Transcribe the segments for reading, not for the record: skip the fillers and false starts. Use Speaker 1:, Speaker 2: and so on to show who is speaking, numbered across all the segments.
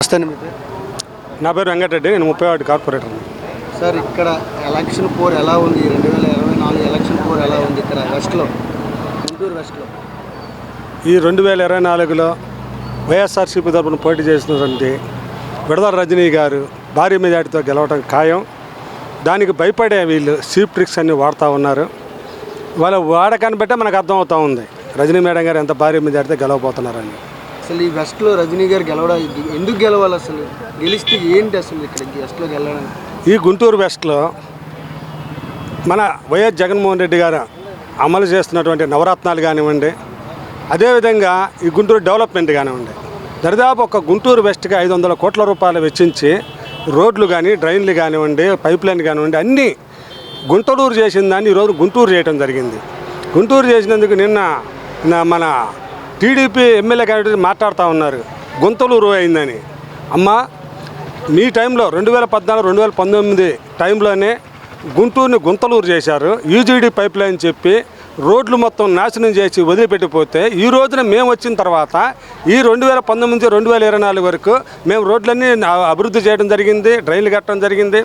Speaker 1: నా పేరు వెంకటరెడ్డి, నేను 30 వార్డు కార్పొరేటర్.
Speaker 2: సార్, ఇక్కడ ఎలక్షన్ పోర్ ఎలా ఉంది? 2024 ఎలక్షన్ పోర్ ఎలా ఉంది ఇక్కడ వెస్ట్లో, గుంటూరు వెస్ట్లో?
Speaker 1: ఈ 2024లో వైఎస్ఆర్సీపీ తరఫున పోటీ చేసినటువంటి విడదల రజనీ గారు భారీ మెజార్టీతో గెలవడం ఖాయం. దానికి భయపడే వీళ్ళు చీప్ ట్రిక్స్ అన్నీ వాడుతూ ఉన్నారు. వాళ్ళ వాడకాన్ని బట్టే మనకు అర్థమవుతూ ఉంది రజనీ మేడం గారు ఎంత భారీ మెజార్టీతో గెలవబోతున్నారని.
Speaker 2: అసలు ఈ వెస్ట్లో రజనీ గారు గెలవడానికి ఎందుకు గెలవాలి? అసలు గెలిస్తే ఏంటి అసలు ఇక్కడ వెస్ట్లో గెలవడానికి?
Speaker 1: ఈ గుంటూరు వెస్ట్లో మన వైఎస్ జగన్మోహన్ రెడ్డి గారు అమలు చేస్తున్నటువంటి నవరత్నాలు కానివ్వండి, అదేవిధంగా ఈ గుంటూరు డెవలప్మెంట్ కానివ్వండి, దరిదాపు ఒక గుంటూరు వెస్ట్కి 500 కోట్ల రూపాయలు వెచ్చించి రోడ్లు కానీ, డ్రైన్లు కానివ్వండి, పైప్ లైన్ కానివ్వండి, అన్నీ గుంటూరు చేసిన దాన్ని ఈరోజు గుంటూరు చేయడం జరిగింది. గుంటూరు చేసినందుకు నిన్న మన టీడీపీ ఎమ్మెల్యే క్యాండిడేట్ మాట్లాడుతూ ఉన్నారు, గుంతలూరు అయిందని. అమ్మ, మీ టైంలో 2014, 2019 టైంలోనే గుంటూరుని గుంతలూరు చేశారు. యూజీడీ పైప్ లైన్ చెప్పి రోడ్లు మొత్తం నాశనం చేసి వదిలిపెట్టిపోతే, ఈ రోజున మేము వచ్చిన తర్వాత ఈ 2019, 2024 వరకు మేము రోడ్లన్నీ అభివృద్ధి చేయడం జరిగింది, డ్రైన్లు కట్టడం జరిగింది.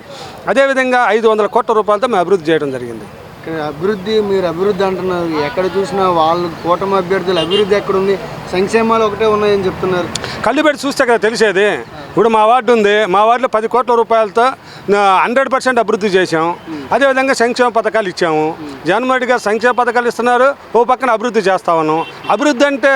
Speaker 1: అదేవిధంగా 500 కోట్ల రూపాయలతో మేము అభివృద్ధి చేయడం జరిగింది.
Speaker 2: మీరు అభివృద్ధి అంటున్నారు, ఎక్కడ చూసినా వాళ్ళు కూటమి అభ్యర్థులు అభివృద్ధి ఎక్కడుంది? సంక్షేమాలు ఒకటే ఉన్నాయని చెప్తున్నారు.
Speaker 1: కళ్ళు పెట్టి చూస్తే కదా తెలిసేది. ఇప్పుడు మా వార్డు ఉంది, మా వార్డులో 10 కోట్ల రూపాయలతో 100% అభివృద్ధి చేసాం. అదేవిధంగా సంక్షేమ పథకాలు ఇచ్చాము. జగన్మోహన్ రెడ్డి గారు సంక్షేమ పథకాలు ఇస్తున్నారు, ఓ పక్కన అభివృద్ధి చేస్తా ఉన్నాం. అభివృద్ధి అంటే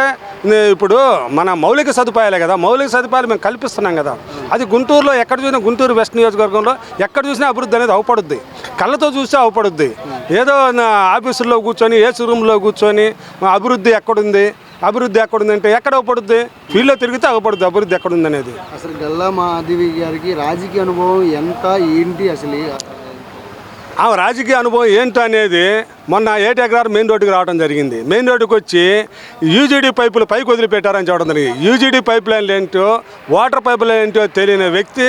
Speaker 1: ఇప్పుడు మన మౌలిక సదుపాయాలే కదా, మౌలిక సదుపాయాలు మేము కల్పిస్తున్నాం కదా. అది గుంటూరులో ఎక్కడ చూసినా, గుంటూరు వెస్ట్ నియోజకవర్గంలో ఎక్కడ చూసినా అభివృద్ధి అనేది అవపడుద్ది. కళ్ళతో చూస్తే అవపడుద్ది. ఏదో ఆఫీసుల్లో కూర్చొని, ఏసీ రూమ్లో కూర్చొని అభివృద్ధి ఎక్కడుంది, అభివృద్ధి ఎక్కడుందంటే ఎక్కడ అవపడుద్ది? ఫీల్డ్లో తిరిగితే అవపడుద్ది అభివృద్ధి ఎక్కడుంది అనేది.
Speaker 2: అసలు గల్లా మాధవి గారికి రాజకీయ అనుభవం ఎంత, ఏంటి అసలు?
Speaker 1: ఆ రాజకీయ అనుభవం ఏంటో అనేది మొన్న 8 ఎకరాలు మెయిన్ రోడ్డుకి రావడం జరిగింది. మెయిన్ రోడ్డుకి వచ్చి యూజీడీ పైపులు పైకి వదిలిపెట్టారని చెప్పడం జరిగింది. యూజీడీ పైప్ లైన్లు ఏంటో, వాటర్ పైప్ లైన్ ఏంటో తెలియని వ్యక్తి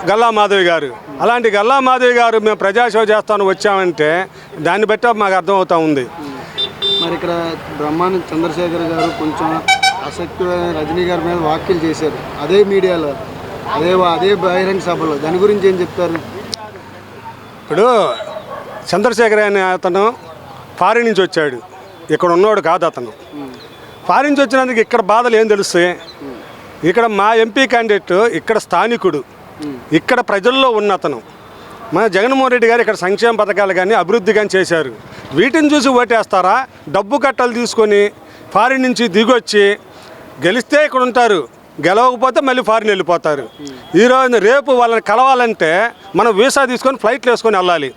Speaker 1: గల్లా మాధవి గారు. అలాంటి గల్లా మాధవి గారు మేము ప్రజాసేవ చేస్తాను వచ్చామంటే దాన్ని బట్టి మాకు అర్థమవుతూ ఉంది.
Speaker 2: మరి ఇక్కడ బ్రహ్మానంద చంద్రశేఖర్ గారు కొంచెం ఆసక్తిమైన రజనీ గారి మీద వ్యాఖ్యలు చేశారు, అదే మీడియాలో, అదే బహిరంగ సభలో. దాని గురించి ఏం చెప్తారు?
Speaker 1: ఇప్పుడు చంద్రశేఖర్ అనే అతను ఫారిన్ నుంచి వచ్చాడు, ఇక్కడ ఉన్నవాడు కాదు అతను. ఫారిన్ నుంచి వచ్చినందుకు ఇక్కడ బాధలు ఏం తెలుస్తాయి? ఇక్కడ మా ఎంపీ క్యాండిడేట్ ఇక్కడ స్థానికుడు, ఇక్కడ ప్రజల్లో ఉన్న అతను. మన జగన్మోహన్ రెడ్డి గారు ఇక్కడ సంక్షేమ పథకాలు కానీ, అభివృద్ధి కానీ చేశారు. వీటిని చూసి ఓటేస్తారా? డబ్బు కట్టలు తీసుకొని ఫారిన్ నుంచి దిగొచ్చి గెలిస్తే ఇక్కడ ఉంటారు, గెలవకపోతే మళ్ళీ ఫారిన్ వెళ్ళిపోతారు. ఈరోజు రేపు వాళ్ళని కలవాలంటే మనం వీసా తీసుకొని ఫ్లైట్లు వేసుకొని వెళ్ళాలి.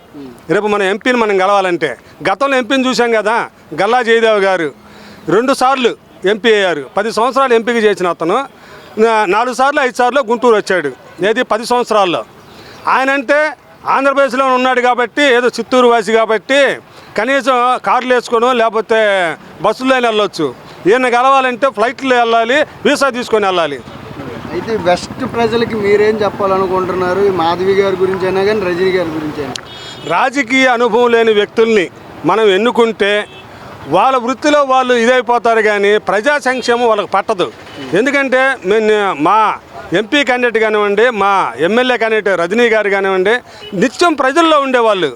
Speaker 1: రేపు మన ఎంపీని మనం కలవాలంటే, గతంలో ఎంపీని చూసాం కదా, గల్లా జయదేవ్ గారు 2 సార్లు ఎంపీ అయ్యారు. 10 సంవత్సరాలు ఎంపీకి చేసిన అతను 4 సార్లు 5 సార్లు గుంటూరు వచ్చాడు. ఏది 10 సంవత్సరాల్లో. ఆయన అంటే ఆంధ్రప్రదేశ్లో ఉన్నాడు కాబట్టి, ఏదో చిత్తూరు వాసి కాబట్టి కనీసం కార్లు వేసుకోను లేకపోతే బస్సుల్లో వెళ్ళొచ్చు. ఈయన కలవాలంటే ఫ్లైట్లో వెళ్ళాలి, వీసా తీసుకొని వెళ్ళాలి.
Speaker 2: అయితే వెస్ట్ ప్రజలకి మీరేం చెప్పాలనుకుంటున్నారు? మాధవి గారి గురించి అయినా కానీ, రజనీ గారి గురించి అయినా? రాజకీయ
Speaker 1: అనుభవం లేని వ్యక్తుల్ని మనం ఎన్నుకుంటే వాళ్ళ వృత్తిలో వాళ్ళు ఇదైపోతారు, కానీ ప్రజా సంక్షేమం వాళ్ళకి పట్టదు. ఎందుకంటే మా ఎంపీ క్యాండిడేట్ కానివ్వండి, మా ఎమ్మెల్యే క్యాండిడేట్ రజనీ గారు కానివ్వండి, నిత్యం ప్రజల్లో ఉండేవాళ్ళు.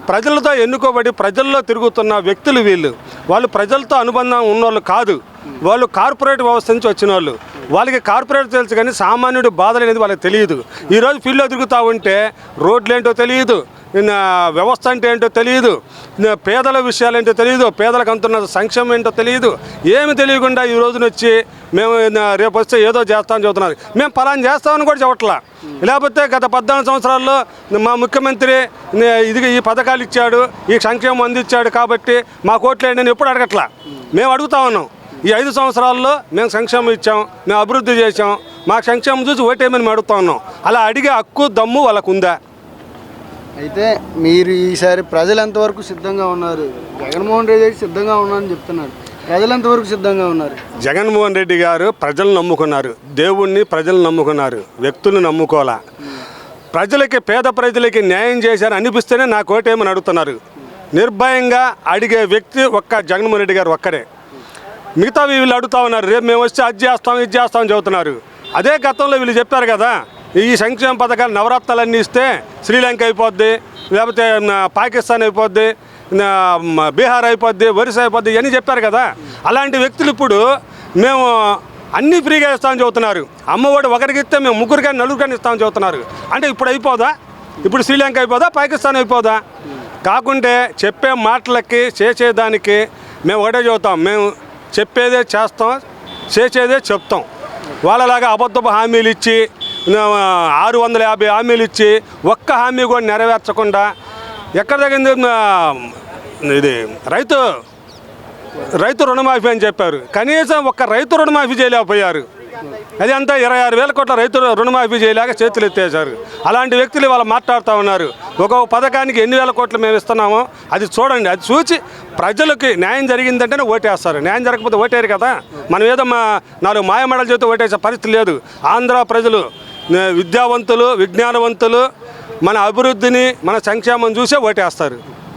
Speaker 1: ప్రజలతో ఎన్నుకోబడి ప్రజల్లో తిరుగుతున్న వ్యక్తులు వీళ్ళు. వాళ్ళు ప్రజలతో అనుబంధం ఉన్నవాళ్ళు కాదు, వాళ్ళు కార్పొరేట్ వ్యవస్థ నుంచి వచ్చిన వాళ్ళు. వాళ్ళకి కార్పొరేట్ తెలుసు కానీ సామాన్యుడి బాధలు అనేది వాళ్ళకి తెలియదు. ఈరోజు ఫీల్డ్లో తిరుగుతూ ఉంటే రోడ్లు ఏంటో తెలియదు, వ్యవస్థ అంటే ఏంటో తెలియదు, పేదల విషయాలు ఏంటో తెలియదు, పేదలకు అందుతున్న సంక్షేమం ఏంటో తెలియదు. ఏమి తెలియకుండా ఈ రోజున వచ్చి మేము రేపు వస్తే ఏదో చేస్తామని చెబుతున్నారు. మేము పలానా చేస్తామని కూడా చెప్పట్లా. లేకపోతే గత 14 సంవత్సరాల్లో మా ముఖ్యమంత్రి ఈ పథకాలు ఇచ్చాడు, ఈ సంక్షేమం అందించాడు కాబట్టి మా కోట్లు ఏంటని ఎప్పుడు అడగట్లా. మేము అడుగుతా ఉన్నాం, ఈ 5 సంవత్సరాల్లో మేము సంక్షేమం ఇచ్చాం, మేము అభివృద్ధి చేసాం, మా సంక్షేమం చూసి ఓటేమని మేము అడుగుతా ఉన్నాం. అలా అడిగే హక్కు దమ్ము వాళ్ళకు ఉందా?
Speaker 2: అయితే మీరు ఈసారి ప్రజలు ఎంతవరకు సిద్ధంగా ఉన్నారు? జగన్మోహన్ రెడ్డి గారు సిద్ధంగా ఉన్నారని చెప్తున్నారు, ప్రజలు ఎంతవరకు సిద్ధంగా ఉన్నారు?
Speaker 1: జగన్మోహన్ రెడ్డి గారు ప్రజలను నమ్ముకున్నారు, దేవుణ్ణి ప్రజలు నమ్ముకున్నారు, వ్యక్తులను నమ్ముకోవాలా. ప్రజలకి, పేద ప్రజలకి న్యాయం చేశారని అనిపిస్తేనే నాకు ఓటేమని అడుగుతున్నారు. నిర్భయంగా అడిగే వ్యక్తి ఒక్క జగన్మోహన్ రెడ్డి గారు ఒక్కడే. మిగతా వీళ్ళు అడుగుతా ఉన్నారు, రేపు మేము వస్తే అది చేస్తాం ఇది చేస్తామని చెబుతున్నారు. అదే గతంలో వీళ్ళు చెప్పారు కదా, ఈ సంక్షేమ పథకాలు నవరత్నాలన్నీ ఇస్తే శ్రీలంక అయిపోద్ది, లేకపోతే పాకిస్తాన్ అయిపోద్ది, బీహార్ అయిపోద్ది, ఒరిస్సా అయిపోద్ది ఇవన్నీ చెప్పారు కదా. అలాంటి వ్యక్తులు ఇప్పుడు మేము అన్నీ ఫ్రీగా ఇస్తామని చెబుతున్నారు. అమ్మఒడి ఒకరికి ఇస్తే మేము ముగ్గురు కానీ నలుగురు కానీ ఇస్తామని చెబుతున్నారు. అంటే ఇప్పుడు అయిపోదా? ఇప్పుడు శ్రీలంక అయిపోదా, పాకిస్తాన్ అయిపోదా? కాకుంటే చెప్పే మాటలకి చేసేదానికి మేము ఒకటే చెబుతాం, మేము చెప్పేదే చేస్తాం, చేసేదే చెప్తాం. వాళ్ళలాగా అబద్ధపు హామీలు ఇచ్చి 650 హామీలు ఇచ్చి ఒక్క హామీ కూడా నెరవేర్చకుండా ఎక్కడ తగ్గింది? ఇది రైతు రుణమాఫీ అని చెప్పారు, కనీసం ఒక్క రైతు రుణమాఫీ చేయలేకపోయారు. అది అంతా 26,000 కోట్ల రైతు రుణమాఫీ చేయలేక చేతులు ఎత్తేసారు. అలాంటి వ్యక్తులు వాళ్ళు మాట్లాడుతూ ఉన్నారు. ఒక్కొక్క పథకానికి ఎన్ని వేల కోట్లు మేము ఇస్తున్నామో అది చూడండి. అది చూసి ప్రజలకి న్యాయం జరిగిందంటేనే ఓటేస్తారు. న్యాయం జరగకపోతే ఓటేరు కదా. మనం ఏదో 4 మాయమాటలు చెబితే ఓటేసే పరిస్థితి లేదు. ఆంధ్ర ప్రజలు విద్యావంతులు, విజ్ఞానవంతులు, మన అభివృద్ధిని, మన సంక్షేమం చూసే ఓటేస్తారు.